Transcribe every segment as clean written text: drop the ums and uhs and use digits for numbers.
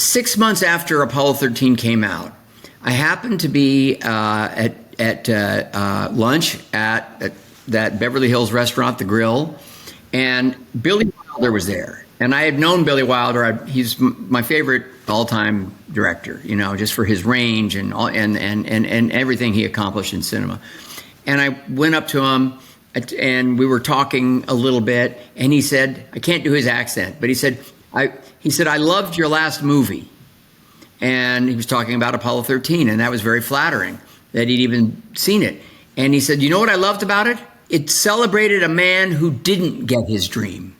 6 months after Apollo 13 came out, I happened to be at lunch at that Beverly Hills restaurant, The Grill, and Billy Wilder was there. And I had known Billy Wilder. He's my favorite all-time director, you know, just for his range and everything he accomplished in cinema. And I went up to him, and we were talking a little bit, and he said, I can't do his accent, but he said, I loved your last movie. And he was talking about Apollo 13, and that was very flattering that he'd even seen it. And he said, you know what I loved about it? It celebrated a man who didn't get his dream.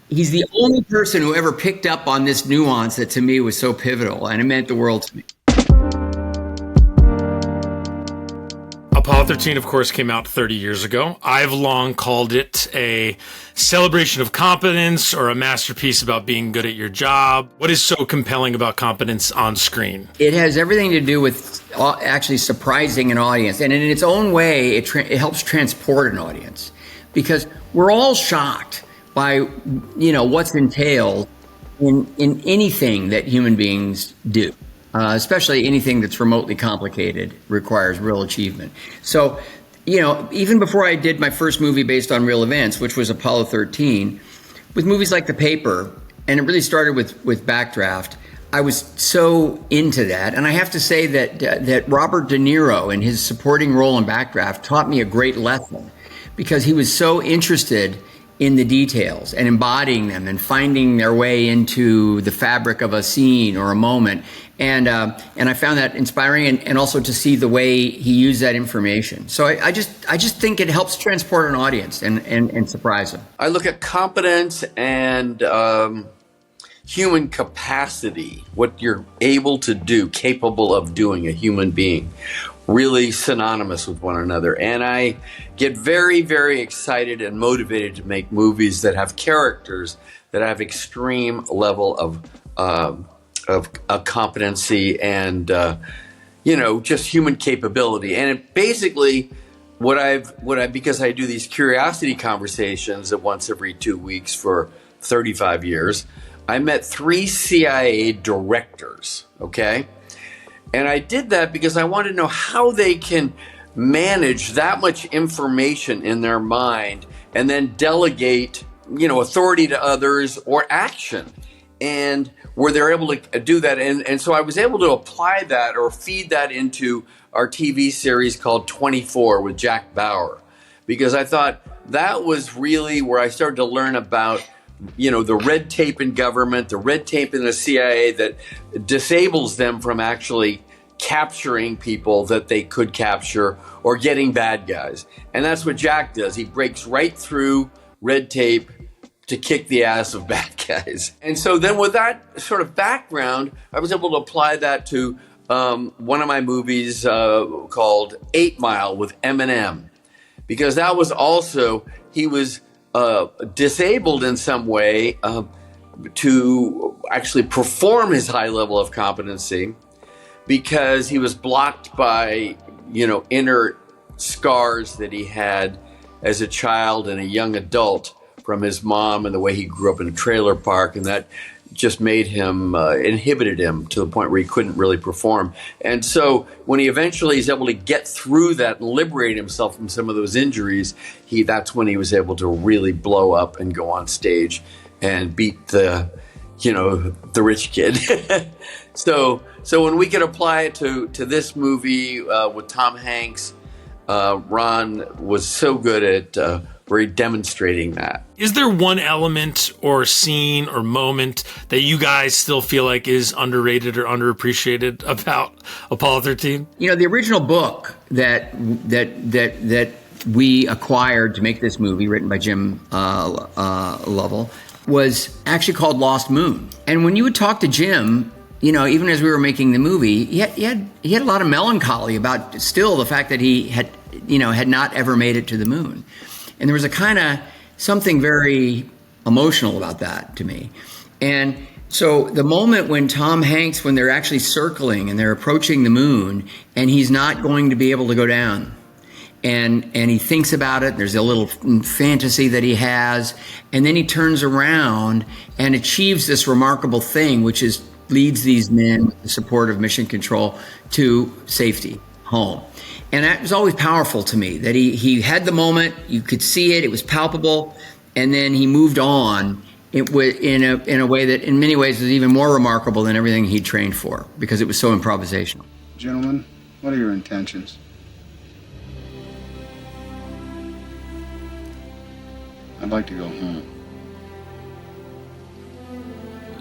He's the only person who ever picked up on this nuance that to me was so pivotal, and it meant the world to me. Apollo 13, of course, came out 30 years ago. I've long called it a celebration of competence or a masterpiece about being good at your job. What is so compelling about competence on screen? It has everything to do with actually surprising an audience. And in its own way, it helps transport an audience. Because we're all shocked by, you know, what's entailed in anything that human beings do. Especially anything that's remotely complicated requires real achievement. So, you know, even before I did my first movie based on real events, which was Apollo 13, with movies like The Paper, and it really started with Backdraft, I was so into that. And I have to say that Robert De Niro in his supporting role in Backdraft taught me a great lesson, because he was so interested in the details and embodying them and finding their way into the fabric of a scene or a moment. And I found that inspiring, and also to see the way he used that information. So I just think it helps transport an audience and surprise them. I look at competence and human capacity, what you're able to do, capable of doing, a human being, really synonymous with one another. And I get very, very excited and motivated to make movies that have characters that have extreme level of competency and just human capability. And it basically because I do these curiosity conversations once every 2 weeks for 35 years, I met 3 CIA directors, okay? And I did that because I wanted to know how they can manage that much information in their mind and then delegate, authority to others or action. And where they're able to do that. And so I was able to apply that or feed that into our TV series called 24 with Jack Bauer, because I thought that was really where I started to learn about, the red tape in government, the red tape in the CIA that disables them from actually capturing people that they could capture or getting bad guys. And that's what Jack does. He breaks right through red tape to kick the ass of bad guys. And so then with that sort of background, I was able to apply that to one of my movies called 8 Mile with Eminem, because that was also, he was disabled in some way to actually perform his high level of competency, because he was blocked by, inner scars that he had as a child and a young adult from his mom and the way he grew up in a trailer park. And that just made him, inhibited him to the point where he couldn't really perform. And so when he eventually is able to get through that and liberate himself from some of those injuries, that's when he was able to really blow up and go on stage and beat the rich kid. So when we could apply it to this movie with Tom Hanks, Ron was so good at really demonstrating that. Is there one element or scene or moment that you guys still feel like is underrated or underappreciated about Apollo 13? The original book that we acquired to make this movie, written by Jim Lovell, was actually called Lost Moon. And when you would talk to Jim, even as we were making the movie, he had a lot of melancholy about still the fact that he had not ever made it to the moon. And there was a kind of something very emotional about that to me. And so the moment when Tom Hanks, when they're actually circling and they're approaching the moon and he's not going to be able to go down, and he thinks about it, there's a little fantasy that he has, and then he turns around and achieves this remarkable thing, which is leads these men with the support of Mission Control to safety, home. And that was always powerful to me, that he had the moment, you could see it, it was palpable, and then he moved on in a way that in many ways was even more remarkable than everything he'd trained for, because it was so improvisational. Gentlemen, what are your intentions? I'd like to go home.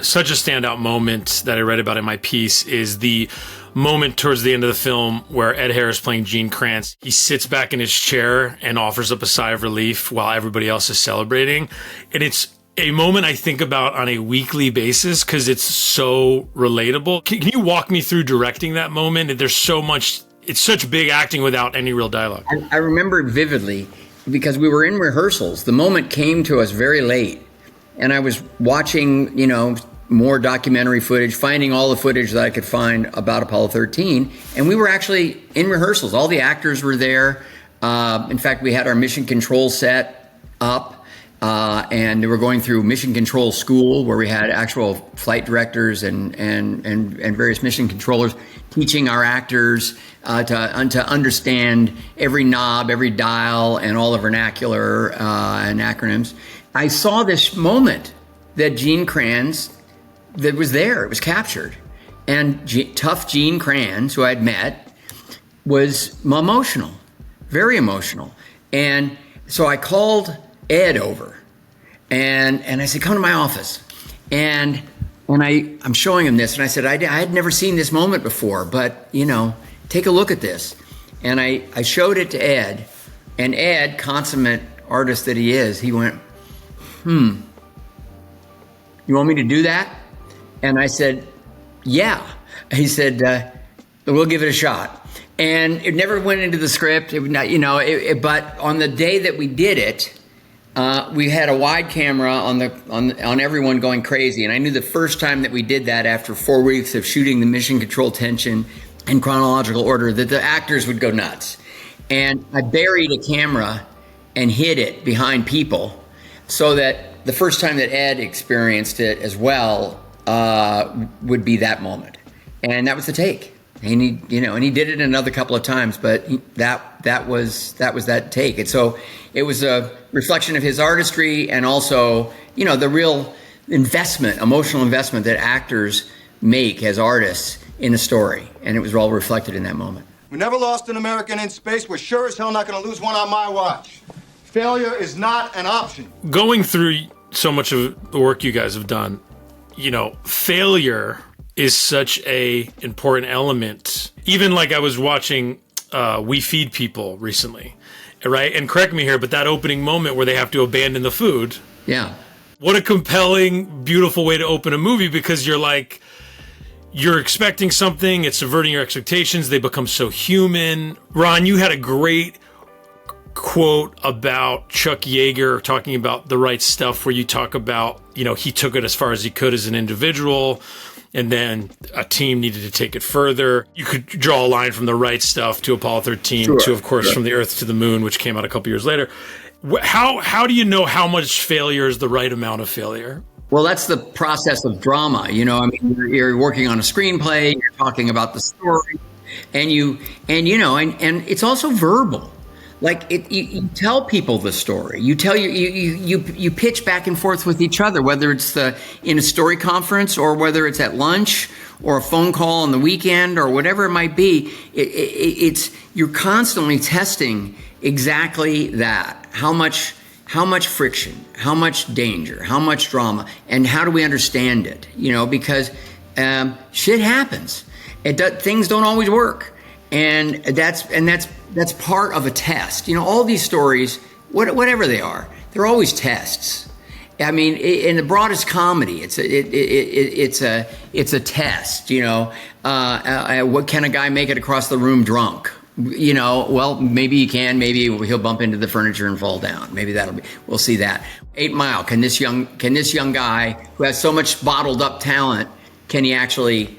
Such a standout moment that I read about in my piece is the moment towards the end of the film where Ed Harris playing Gene Kranz, he sits back in his chair and offers up a sigh of relief while everybody else is celebrating. And it's a moment I think about on a weekly basis because it's so relatable. Can you walk me through directing that moment? There's so much, it's such big acting without any real dialogue. I remember it vividly because we were in rehearsals. The moment came to us very late. And I was watching, more documentary footage, finding all the footage that I could find about Apollo 13. And we were actually in rehearsals. All the actors were there. In fact, we had our mission control set up, and they were going through mission control school where we had actual flight directors and various mission controllers teaching our actors to understand every knob, every dial, and all the vernacular and acronyms. I saw this moment that Gene Kranz, that was there, it was captured. And tough Gene Kranz, who I'd met, was emotional, very emotional. And so I called Ed over and I said, come to my office. And I'm showing him this, and I said, I had never seen this moment before, but, take a look at this. And I showed it to Ed, and Ed, consummate artist that he is, he went, you want me to do that? And I said, yeah. He said, we'll give it a shot. And it never went into the script. It, but on the day that we did it, we had a wide camera on everyone going crazy. And I knew the first time that we did that after 4 weeks of shooting the mission control tension in chronological order, that the actors would go nuts. And I buried a camera and hid it behind people so that the first time that Ed experienced it as well would be that moment. And that was the take. And he did it another couple of times, but that was that take. And so it was a reflection of his artistry and also, the real emotional investment that actors make as artists in a story. And it was all reflected in that moment. We never lost an American in space. We're sure as hell not going to lose one on my watch. Failure is not an option. Going through so much of the work you guys have done, failure is such a important element. Even like I was watching We Feed People recently, right? And correct me here, but that opening moment where they have to abandon the food. Yeah. What a compelling, beautiful way to open a movie, because you're expecting something, it's subverting your expectations, they become so human. Ron, you had a great quote about Chuck Yeager talking about the right stuff, where you talk about, he took it as far as he could as an individual, and then a team needed to take it further. You could draw a line from the right stuff to Apollo 13 sure, to, of course, from the Earth to the Moon, which came out a couple years later. How do you know how much failure is the right amount of failure? Well, that's the process of drama. You're working on a screenplay, you're talking about the story, and it's also verbal. Like you tell people the story. You pitch back and forth with each other, whether it's in a story conference or whether it's at lunch or a phone call on the weekend or whatever it might be. You're constantly testing exactly that. How much friction, how much danger, how much drama, and how do we understand it? Because shit happens. Things don't always work, and that's part of a test. All these stories, whatever they are, they're always tests. I mean, in the broadest comedy, it's a test. What can a guy make it across the room drunk? Well, maybe he can. Maybe he'll bump into the furniture and fall down. Maybe we'll see that. 8 Mile. Can this young guy who has so much bottled up talent, can he actually,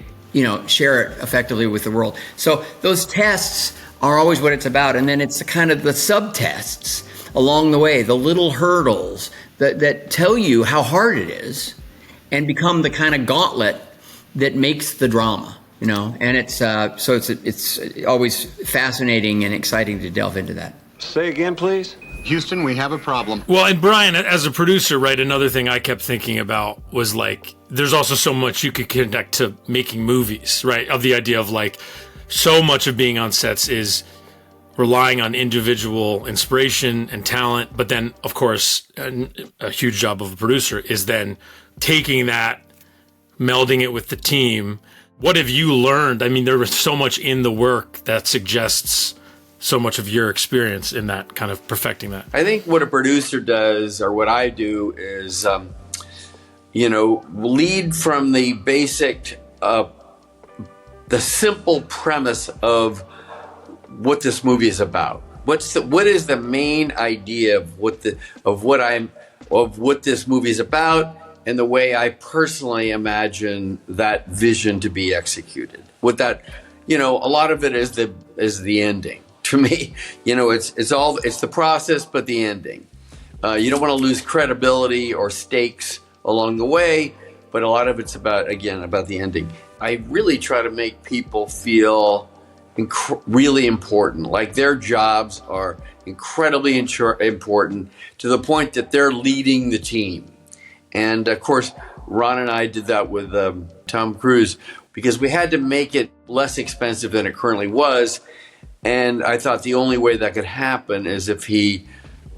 share it effectively with the world? So those tests are always what it's about. And then it's the kind of the subtests along the way, the little hurdles that tell you how hard it is and become the kind of gauntlet that makes the drama, and it's so it's always fascinating and exciting to delve into that. Say again, please. Houston, we have a problem. Well, and Brian, as a producer, right, another thing I kept thinking about was like, there's also so much you could connect to making movies, right? Of the idea of like, so much of being on sets is relying on individual inspiration and talent. But then, of course, a huge job of a producer is then taking that, melding it with the team. What have you learned? I mean, there was so much in the work that suggests so much of your experience in that, kind of perfecting that. I think what a producer does, or what I do, is, lead from the basic, the simple premise of what this movie is about. What is the main idea of what this movie is about, and the way I personally imagine that vision to be executed. With that, a lot of it is the ending. To me, it's the process, but the ending. You don't want to lose credibility or stakes along the way, but a lot of it's about the ending. I really try to make people feel really important, like their jobs are incredibly important, to the point that they're leading the team. And of course, Ron and I did that with Tom Cruise, because we had to make it less expensive than it currently was. And I thought the only way that could happen is if he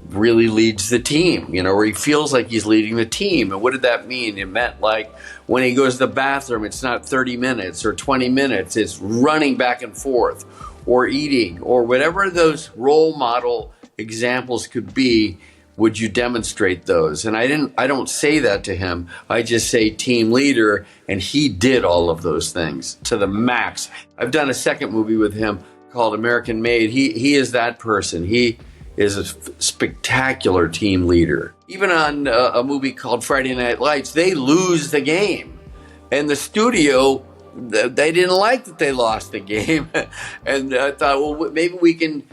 really leads the team, or he feels like he's leading the team. And what did that mean? It meant like when he goes to the bathroom, it's not 30 minutes or 20 minutes. It's running back and forth, or eating, or whatever those role model examples could be. Would you demonstrate those? And I don't say that to him. I just say team leader, and he did all of those things to the max. I've done a second movie with him called American Made. He is that person. He is a spectacular team leader. Even on a movie called Friday Night Lights, they lose the game. And the studio, they didn't like that they lost the game. And I thought, well, maybe we can,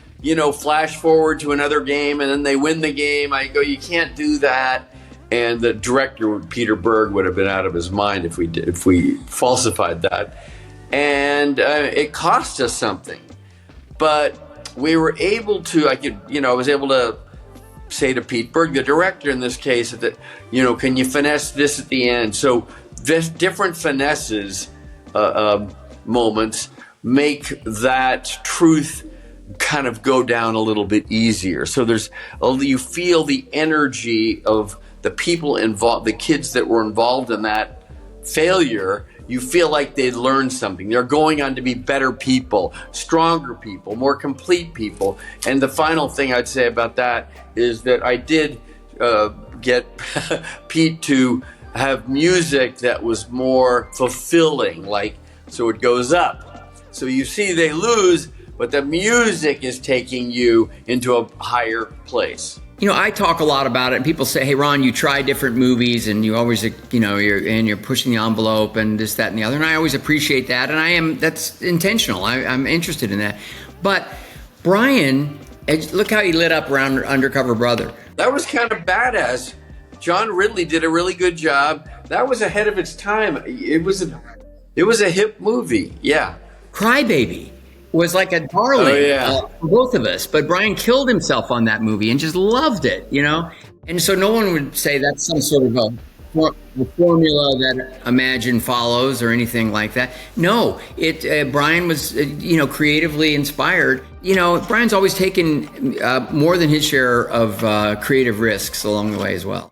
flash forward to another game, and then they win the game. I go, you can't do that. And the director, Peter Berg, would have been out of his mind if we falsified that. And it cost us something. But we were able to, I was able to say to Pete Berg, the director in this case, that, can you finesse this at the end? So this different finesses, moments, make that truth kind of go down a little bit easier. So you feel the energy of the people involved, the kids that were involved in that failure. You feel like they learned something. They're going on to be better people, stronger people, more complete people. And the final thing I'd say about that is that I did get Pete to have music that was more fulfilling, so it goes up. So you see they lose, but the music is taking you into a higher place. I talk a lot about it, and people say, hey, Ron, you try different movies, and you always, you're pushing the envelope and this, that, and the other. And I always appreciate that. And that's intentional. I'm interested in that. But Brian, look how he lit up around Undercover Brother. That was kind of badass. John Ridley did a really good job. That was ahead of its time. It was a hip movie. Yeah. Crybaby was like a darling for both of us. But Brian killed himself on that movie and just loved it, And so no one would say that's some sort of a formula that Imagine follows or anything like that. No, Brian was, creatively inspired. Brian's always taken more than his share of creative risks along the way as well.